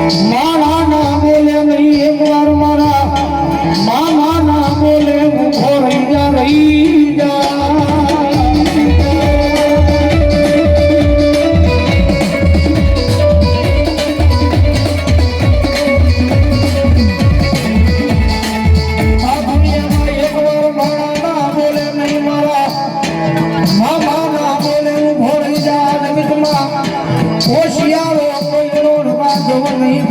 મારા ના બોલે નહીં એક વાર મારા મામા ના બોલે ઉભો રહી જા રહી જા હોશિયારો કોઈનો વાંધો નહીં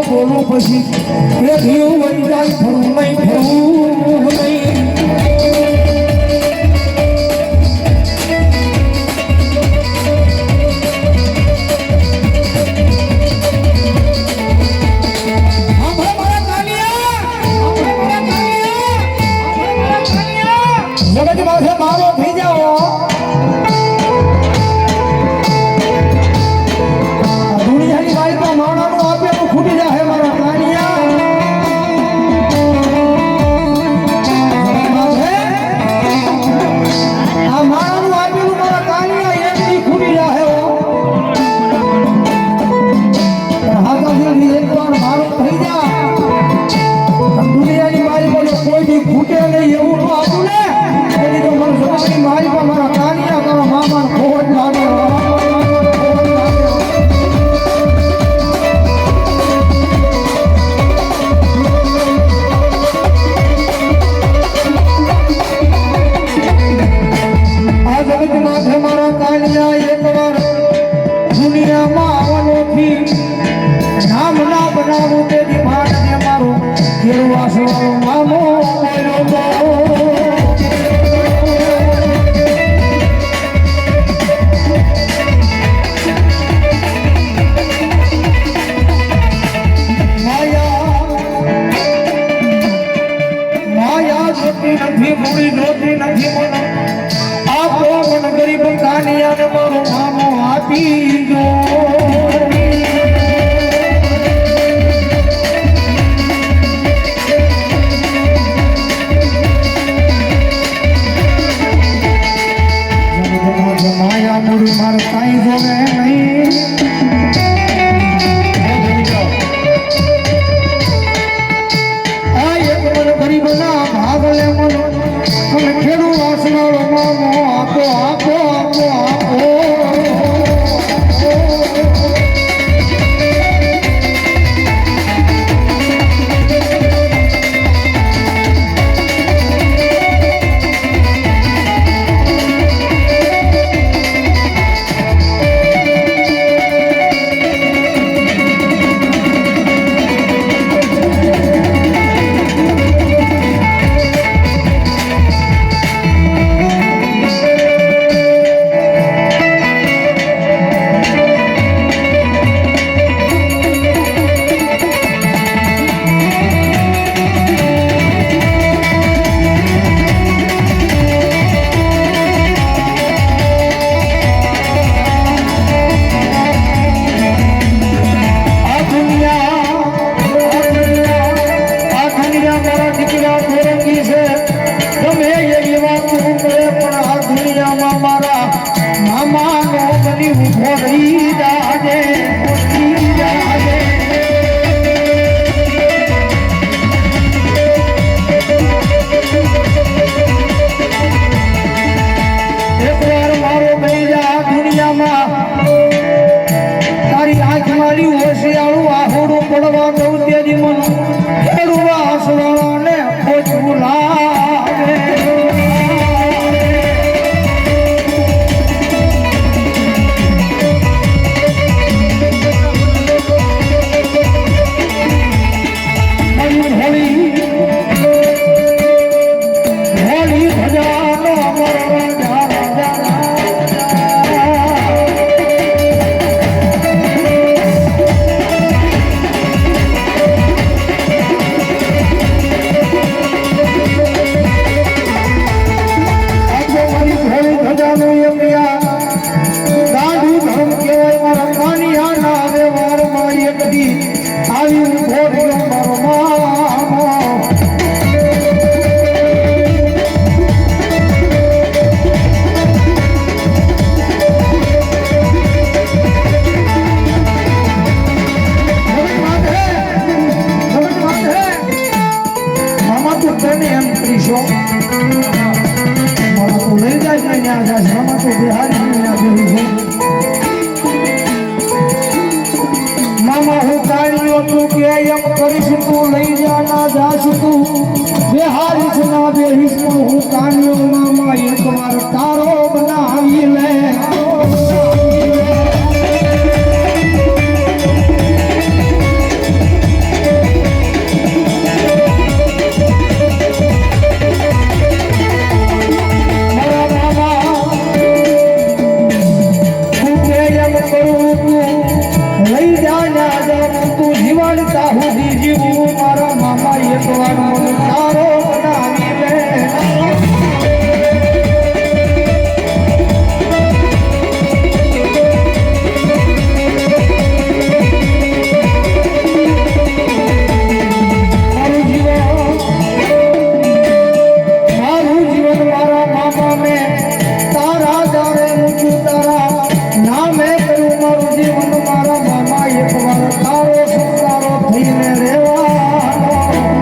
બોલું પછી રેડિયું વહી જાય ફરું નહીં ફરું નહીં મારો થઈ જાઓ દુનિયાની વાઈટમાં માણાનું આપેલું ખૂટી જાય મારા પ્રાણિયા આ માણાનું આપેલું મારા પ્રાણિયા એમની ખૂટી જાય એકવાર મારો થઈ જા દુનિયાની મારી બોલે કોઈ ખૂટે નહીં એવું તો આપું ને એની તો મને સવારી મારી પર મારા પ્રાણિયા મારા મામા ખોટ લાગે મારા કાલિયા એકવાર દુનિયામાં આવવાનોથી નામ ના બનાવું તેની ભાટને મારો ઘેરવાસવાળો મામો માયા જોતી નથી મૂડી જોતી નથી મને ગરીબ કાનિયાને મારો મામો આપી દો માયા મૂડી મારે કાંઈ જોવે નહીં આ એક મને ગરીબ ના ભાગ લે મને તમે ખેડૂ વાસનાળો મામો આપો આપો આપો આપો તું તને એમ કરીશો મારા તું લઈ જાય ને ત્યાં જાય આમાં તું બિહારી ત્યાં બેહી મામા હું કાઢ્યો તું કે એમ કરીશ તું લઈ જા ના જાશ તું બેહારીશ ના બેહીશ પણ હું કાઢ્યો મામા એકવાર તારો બનાવી લે મારા મામા એક વાર મને તારો બનાવી લે મારું જીવન મારા મામા મેં તારા દારે મૂક્યું તારા નામે કર્યું મારું જીવન મારા મામા એક વાર તારો સંસારો થઈને રેવા મામા